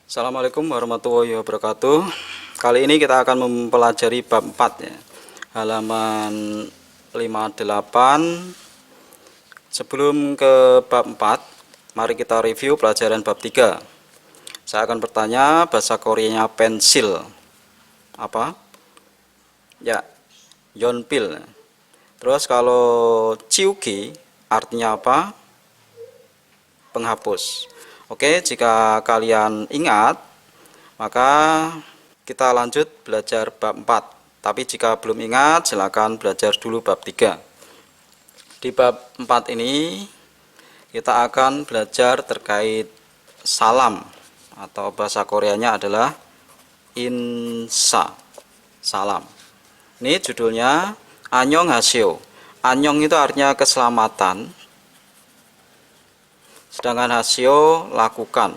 Assalamualaikum warahmatullahi wabarakatuh. Kali ini kita akan mempelajari bab 4 ya. Halaman 58. Sebelum ke bab 4, mari kita review pelajaran bab 3. Saya akan bertanya bahasa Koreanya pensil. Apa? Ya, yonpil. Terus kalau chiuki artinya apa? Penghapus. Oke, jika kalian ingat, maka kita lanjut belajar bab 4. Tapi jika belum ingat, silakan belajar dulu bab 3. Di bab 4 ini kita akan belajar terkait salam, atau bahasa Koreanya adalah insa. Salam. Ini judulnya annyeonghaseyo. Annyeong itu artinya keselamatan, sedangkan hasio lakukan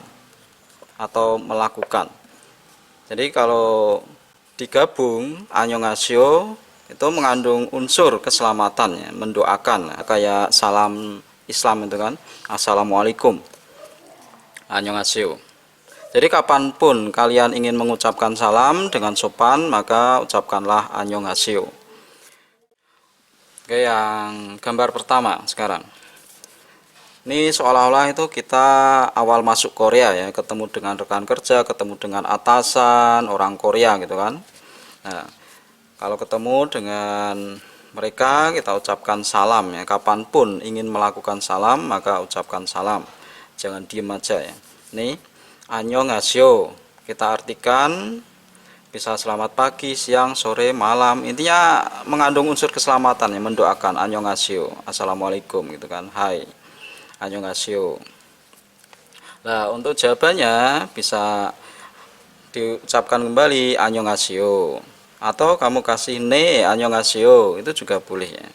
atau melakukan. Jadi kalau digabung annyeonghaseyo itu mengandung unsur keselamatan ya, mendoakan kayak salam Islam itu kan, assalamualaikum, annyeonghaseyo. Jadi kapanpun kalian ingin mengucapkan salam dengan sopan, maka ucapkanlah annyeonghaseyo. Oke, yang gambar pertama sekarang. Ini seolah-olah itu kita awal masuk Korea ya, ketemu dengan rekan kerja, ketemu dengan atasan, orang Korea gitu kan. Nah, kalau ketemu dengan mereka kita ucapkan salam ya, kapanpun ingin melakukan salam maka ucapkan salam. Jangan diem aja ya. Nih, annyeonghaseyo. Kita artikan bisa selamat pagi, siang, sore, malam. Intinya mengandung unsur keselamatan ya, mendoakan annyeonghaseyo, assalamualaikum gitu kan. Hai. Annyeonghaseyo. Nah, untuk jawabannya bisa diucapkan kembali annyeonghaseyo, atau kamu kasih ne annyeonghaseyo, itu juga boleh ya.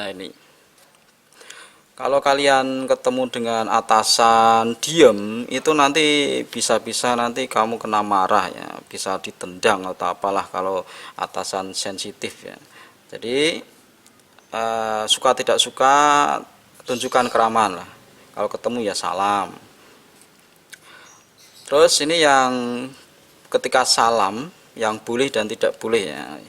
Nah, ini kalau kalian ketemu dengan atasan diem, itu nanti bisa-bisa nanti kamu kena marah ya, bisa ditendang atau apalah kalau atasan sensitif ya. Jadi suka tidak suka tunjukkan keramahan lah. Kalau ketemu ya salam. Terus ini yang ketika salam yang boleh dan tidak boleh ya.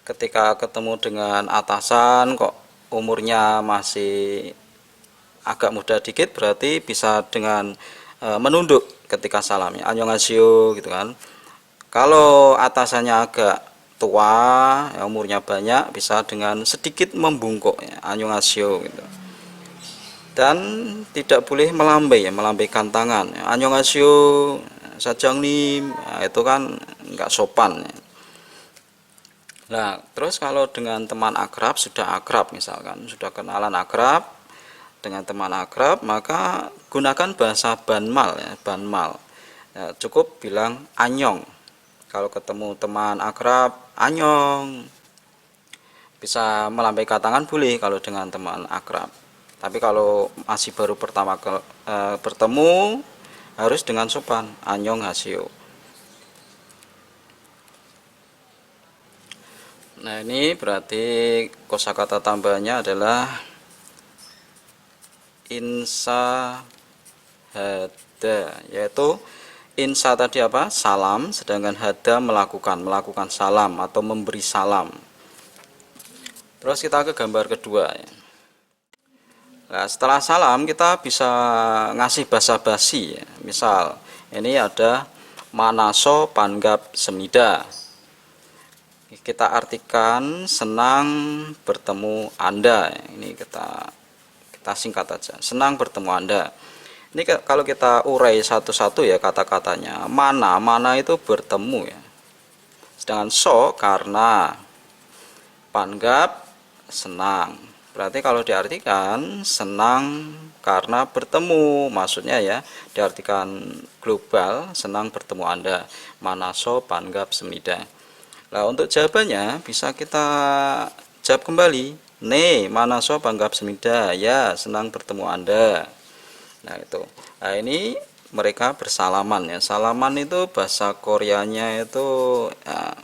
Ketika ketemu dengan atasan kok umurnya masih agak muda dikit, berarti bisa dengan menunduk ketika salamnya, annyeonghaseyo gitu kan. Kalau atasannya agak tua ya, umurnya banyak, bisa dengan sedikit membungkuk ya, annyeonghaseyo gitu. Dan tidak boleh melambai ya, melambaikan tangan ya, annyeonghaseyo sajangnim, nah, itu kan nggak sopan ya. Nah, terus kalau dengan teman akrab, sudah akrab misalkan, sudah kenalan akrab dengan teman akrab, maka gunakan bahasa banmal ya, banmal ya, cukup bilang anyong. Kalau ketemu teman akrab, anyong. Bisa melambaikan tangan boleh kalau dengan teman akrab. Tapi kalau masih baru pertama bertemu, harus dengan sopan, annyeonghaseyo. Nah, ini berarti kosakata tambahannya adalah insa hada, yaitu insa tadi apa? Salam, sedangkan hada melakukan salam atau memberi salam. Terus kita ke gambar kedua ya. Nah, setelah salam kita bisa ngasih basa-basi ya. Misal ini ada manaso panggap semida. Kita artikan senang bertemu Anda. Ini kita singkat aja. Senang bertemu Anda. Ini kalau kita urai satu-satu ya kata-katanya. Mana itu bertemu ya. Sedangkan so karena, panggap senang. Berarti kalau diartikan senang karena bertemu, maksudnya ya diartikan global, senang bertemu Anda. Manaso panggap semida. Nah, untuk jawabannya bisa kita jawab kembali. Ne, manaso panggap semida. Ya, senang bertemu Anda. Nah, itu. Nah, ini mereka bersalaman ya. Salaman itu bahasa Koreanya itu ya,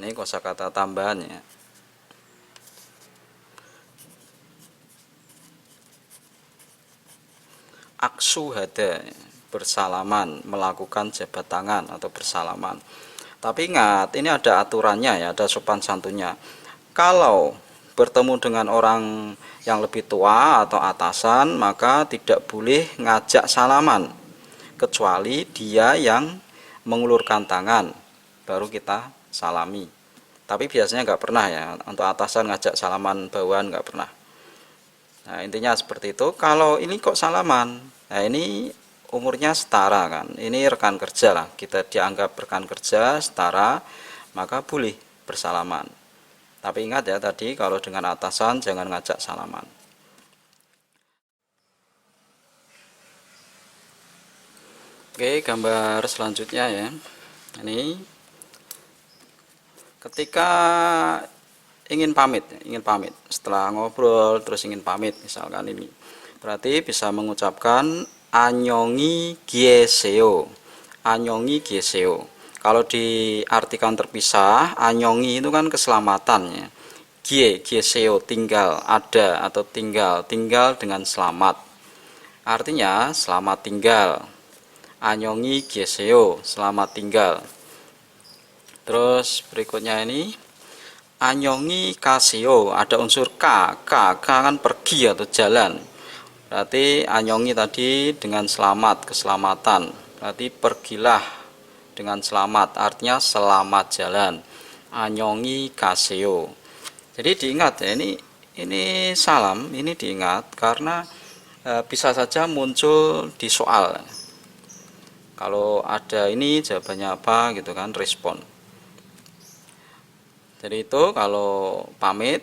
ini kosakata tambahannya. aksu hada, bersalaman, melakukan jabat tangan atau bersalaman. Tapi ingat, ini ada aturannya ya, ada sopan santunnya. Kalau bertemu dengan orang yang lebih tua atau atasan, maka tidak boleh ngajak salaman, kecuali dia yang mengulurkan tangan, baru kita salami. Tapi biasanya nggak pernah ya, untuk atasan ngajak salaman bawahan nggak pernah. Nah intinya seperti itu. Kalau ini kok salaman, nah ini umurnya setara kan, ini rekan kerja lah, kita dianggap rekan kerja setara, maka boleh bersalaman. Tapi ingat ya tadi, kalau dengan atasan jangan ngajak salaman. Oke, gambar selanjutnya ya. Ini ketika ingin pamit setelah ngobrol terus ingin pamit, misalkan ini berarti bisa mengucapkan anyongi gieseo. Anyongi gieseo, kalau diartikan terpisah, anyongi itu kan keselamatannya, gieseo tinggal, ada atau tinggal dengan selamat, artinya selamat tinggal. Anyongi gieseo, selamat tinggal. Terus berikutnya ini anyongi kaseo, ada unsur k kan pergi atau jalan, berarti anyongi tadi dengan selamat, keselamatan, berarti pergilah dengan selamat, artinya selamat jalan. Anyongi kaseo. Jadi diingat ya, ini salam, ini diingat karena bisa saja muncul di soal. Kalau ada ini jawabannya apa gitu kan, respon. Jadi itu kalau pamit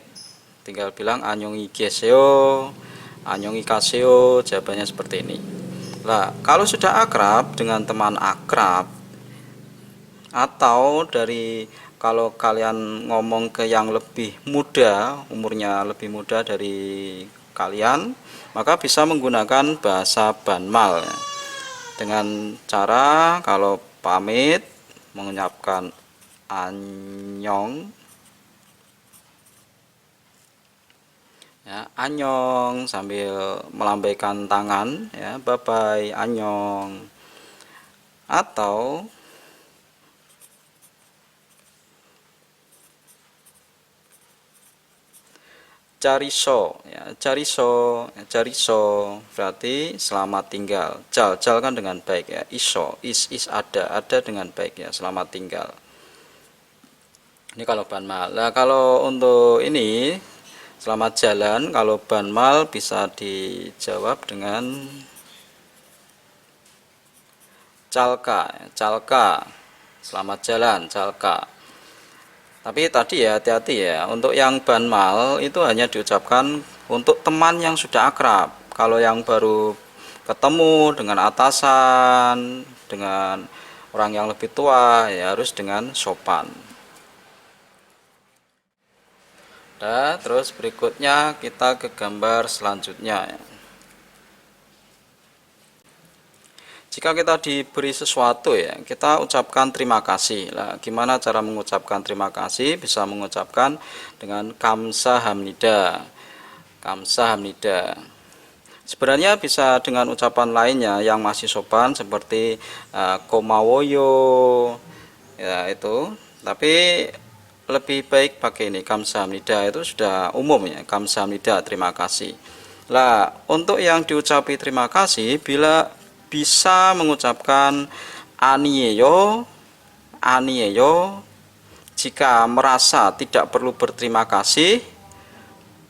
tinggal bilang anyongi gieseo, anyongi kaseo, jawabannya seperti ini. Nah, kalau sudah akrab dengan teman akrab, atau dari kalau kalian ngomong ke yang lebih muda, umurnya lebih muda dari kalian, maka bisa menggunakan bahasa banmal ya. Dengan cara kalau pamit mengucapkan anyong ya, anyong sambil melambaikan tangan ya, bye bye anyong. Atau cariso ya, cariso berarti selamat tinggal. Jal kan dengan baik ya, iso is ada dengan baik ya, selamat tinggal. Ini kalau banmal. Nah kalau untuk ini selamat jalan, kalau banmal bisa dijawab dengan calka, selamat jalan, calka. Tapi tadi ya hati-hati ya, untuk yang banmal itu hanya diucapkan untuk teman yang sudah akrab. Kalau yang baru ketemu dengan atasan, dengan orang yang lebih tua ya harus dengan sopan. Nah, terus berikutnya kita ke gambar selanjutnya ya. Jika kita diberi sesuatu ya, kita ucapkan terima kasih. Nah, gimana cara mengucapkan terima kasih? Bisa mengucapkan dengan kamsahamnida. Kamsahamnida. Sebenarnya bisa dengan ucapan lainnya yang masih sopan seperti komawoyo ya itu. Tapi lebih baik pakai ini kamsahamnida, itu sudah umum ya, kamsahamnida terima kasih. Lah, untuk yang diucapi terima kasih bila bisa mengucapkan anieyo jika merasa tidak perlu berterima kasih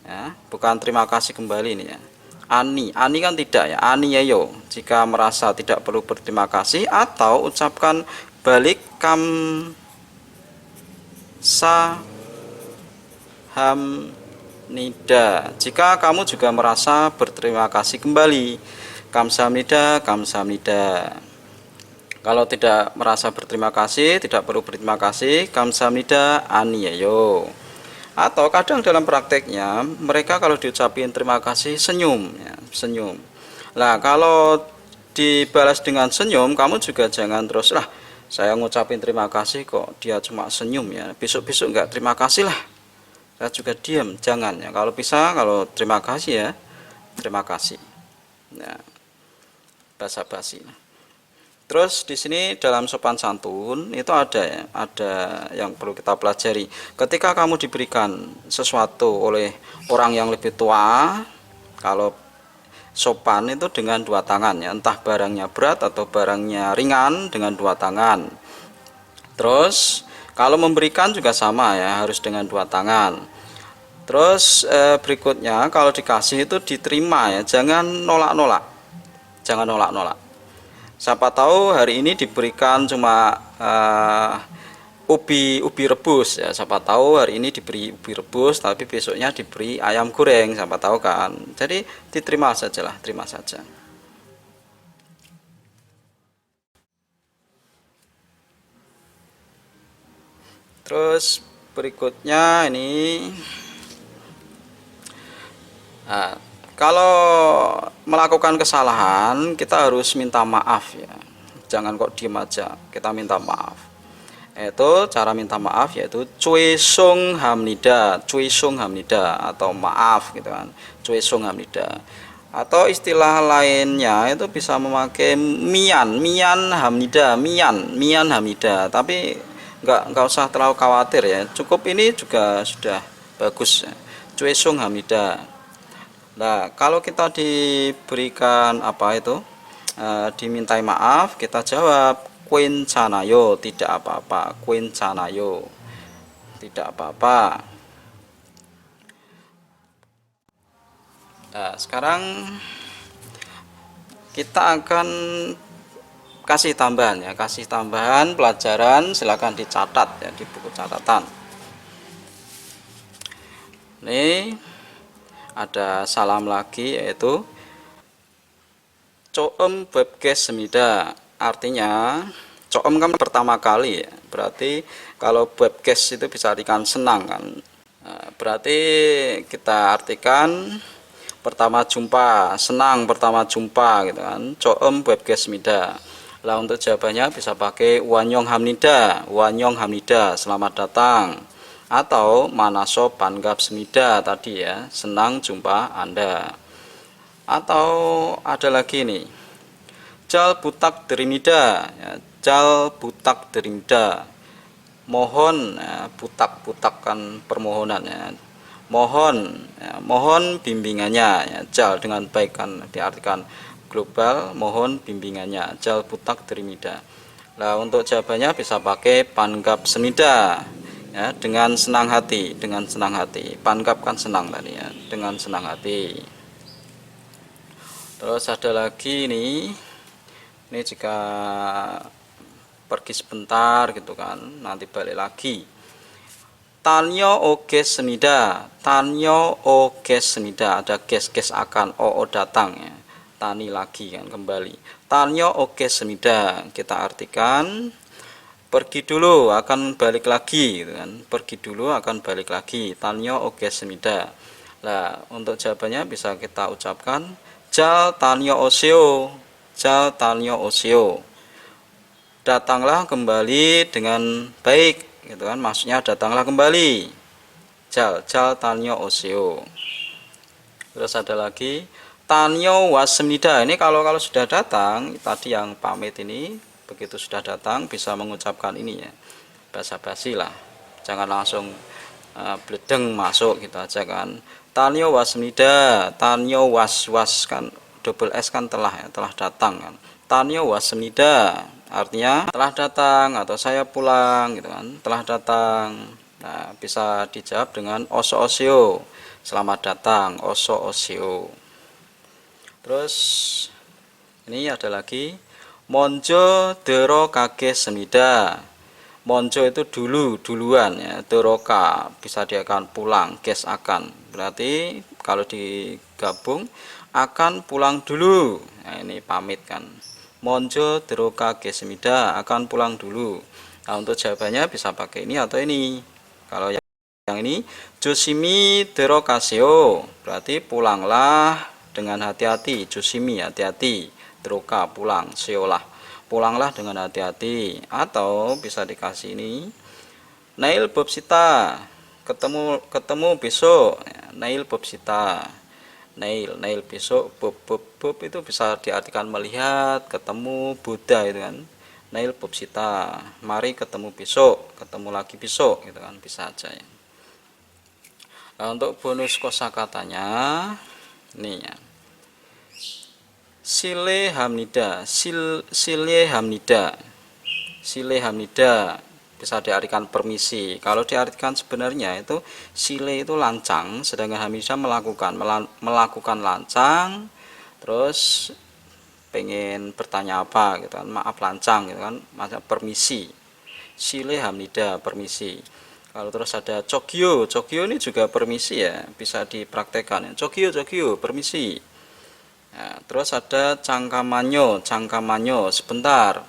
ya, bukan terima kasih kembali ini ya. Ani kan tidak ya, anieyo jika merasa tidak perlu berterima kasih, atau ucapkan balik kamsahamnida jika kamu juga merasa berterima kasih kembali. Kamsahamnida. Kalau tidak merasa berterima kasih, tidak perlu berterima kasih, kamsahamnida aniyeyo. Atau kadang dalam prakteknya mereka kalau diucapin terima kasih senyum ya, senyum. Nah kalau dibalas dengan senyum, kamu juga jangan terus lah saya ngucapin terima kasih kok dia cuma senyum ya, besok-besok enggak terima kasih lah, saya juga diam, jangan ya. Kalau bisa, kalau terima kasih ya terima kasih. Nah, basa-basi. Terus di sini dalam sopan santun itu ada ya, ada yang perlu kita pelajari. Ketika kamu diberikan sesuatu oleh orang yang lebih tua, kalau sopan itu dengan dua tangan ya, entah barangnya berat atau barangnya ringan dengan dua tangan. Terus kalau memberikan juga sama ya, harus dengan dua tangan. Terus berikutnya kalau dikasih itu diterima ya, jangan nolak-nolak. Jangan nolak-nolak. Siapa tahu hari ini diberikan cuma ubi rebus ya, siapa tahu hari ini diberi ubi rebus tapi besoknya diberi ayam goreng, siapa tahu kan. Jadi diterima sajalah, terima saja. Terus berikutnya ini kalau melakukan kesalahan kita harus minta maaf ya, jangan kok diem aja, kita minta maaf. Itu cara minta maaf yaitu cuesung hamnida, cuesung hamnida atau maaf gitu kan, cuesung hamnida. Atau istilah lainnya itu bisa memakai mian hamnida, mian hamnida. Tapi nggak usah terlalu khawatir ya, cukup ini juga sudah bagus ya. Cuesung hamnida. Nah, kalau kita diberikan apa itu, dimintai maaf, kita jawab kuencanayo, tidak apa-apa, kuencanayo, tidak apa-apa. Nah, sekarang kita akan kasih tambahan ya, kasih tambahan pelajaran, silakan dicatat ya di buku catatan. Ini ada salam lagi yaitu coem bebkes semida, artinya coem kan pertama kali ya, berarti kalau bebkes itu bisa artikan senang kan. Nah, berarti kita artikan pertama jumpa, senang pertama jumpa gitu kan, coem bebkes semida. Lah untuk jawabannya bisa pakai wanyong hamnida, selamat datang. Atau manaso panggap semida tadi ya, senang jumpa Anda. Atau ada lagi nih, jal butak derimida ya, jal butak derimida, mohon ya, butak kan permohonan ya, mohon bimbingannya ya, jal dengan baik kan diartikan global, mohon bimbingannya, jal butak derimida. Nah untuk jawabannya bisa pakai panggap semida ya, dengan senang hati, panggap kan senang tadi ya, dengan senang hati. Terus ada lagi ini jika pergi sebentar gitu kan, nanti balik lagi. Tanyo oges semida, ada ges akan, datang ya, tani lagi kan kembali. Tanyo oges semida kita artikan pergi dulu akan balik lagi gitu kan, pergi dulu akan balik lagi, tanyo oke semida. Nah untuk jawabannya bisa kita ucapkan jal tanyo oseo, datanglah kembali dengan baik gitu kan, maksudnya datanglah kembali, jal tanyo oseo. Terus ada lagi tanyo wasemida, ini kalau sudah datang tadi yang pamit ini, begitu sudah datang bisa mengucapkan ini ya, basa-basi lah, jangan langsung bledeng masuk gitu aja kan. Tanyo wasmida, tanyo was kan double s kan telah ya, telah datang kan. Tanyo wasmida artinya telah datang atau saya pulang gitu kan, telah datang. Nah bisa dijawab dengan oso osio, selamat datang, oso osio. Terus ini ada lagi monjo dero kage semida. Monjo itu duluan ya, deroka bisa dia akan pulang, ges akan, berarti kalau digabung akan pulang dulu. Nah ini pamit kan, monjo deroka kage semida, akan pulang dulu. Nah untuk jawabannya bisa pakai ini atau ini. Kalau yang ini josimi derokaseo, berarti pulanglah dengan hati-hati, josimi hati-hati, deroka pulang, seolah pulanglah dengan hati-hati. Atau bisa dikasih ini nail bobsita, ketemu besok, nail bobsita, nail besok, bob itu bisa diartikan melihat, ketemu, Buddha itu kan. Nail Bobsita, mari ketemu besok, ketemu lagi besok gitu kan, bisa aja ya. Nah, untuk bonus kosakatanya nih ya. Sile hamnida, sile hamnida. Sile hamnida bisa diartikan permisi. Kalau diartikan sebenarnya itu sile itu lancang, sedangkan hamnida melakukan lancang, terus pengen bertanya apa gitu kan, maaf lancang gitu kan, macam permisi. Sile hamnida, permisi. Kalau terus ada cogyo ini juga permisi ya, bisa dipraktekkan ya. Cogyo permisi. Nah, terus ada cangkamanyo sebentar.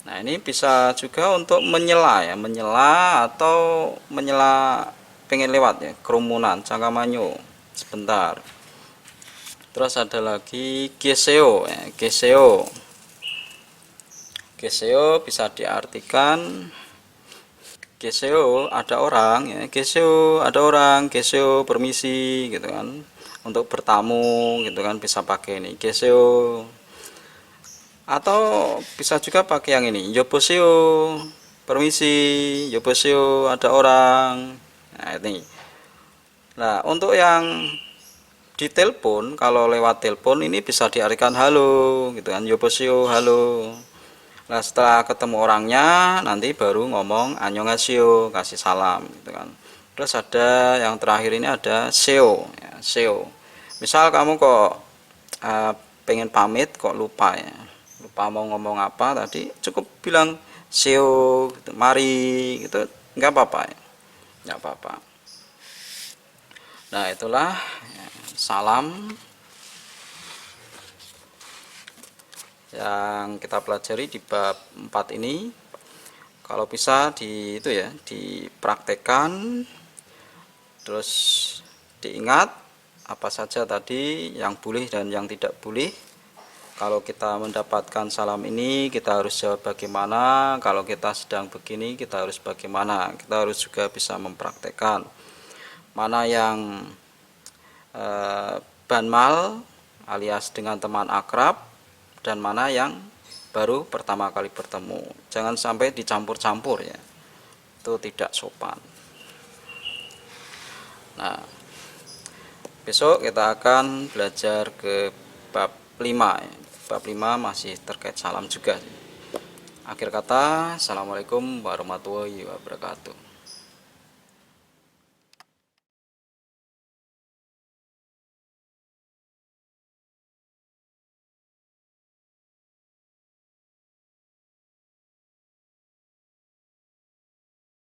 Nah, ini bisa juga untuk menyela ya, menyela atau menyela pengen lewat ya, kerumunan, cangkamanyo sebentar. Terus ada lagi geseo ya, geseo bisa diartikan geseo ada orang ya, geseo permisi gitu kan, untuk bertamu gitu kan, bisa pakai ini geseo. Atau bisa juga pakai yang ini yoposeo permisi, yoposeo ada orang. Nah ini, nah untuk yang di telepon, kalau lewat telepon ini bisa diartikan halo gitu kan, yoposeo halo. Nah setelah ketemu orangnya nanti baru ngomong annyeonghaseyo, kasih salam gitu kan. Terus ada yang terakhir ini ada seo ya, seo. Misal kamu kok pengen pamit kok lupa ya, lupa mau ngomong apa tadi, cukup bilang seo gitu, mari gitu, nggak apa-apa ya, nggak apa-apa. Nah itulah ya, salam yang kita pelajari di bab 4 ini. Kalau bisa di itu ya, dipraktekkan, terus diingat apa saja tadi yang boleh dan yang tidak boleh. Kalau kita mendapatkan salam ini kita harus jawab bagaimana, kalau kita sedang begini kita harus bagaimana. Kita harus juga bisa mempraktekkan mana yang banmal alias dengan teman akrab, dan mana yang baru pertama kali bertemu. Jangan sampai dicampur-campur ya, itu tidak sopan. Nah, besok kita akan belajar ke bab 5 ya. Bab 5 masih terkait salam juga. Akhir kata, assalamualaikum warahmatullahi wabarakatuh.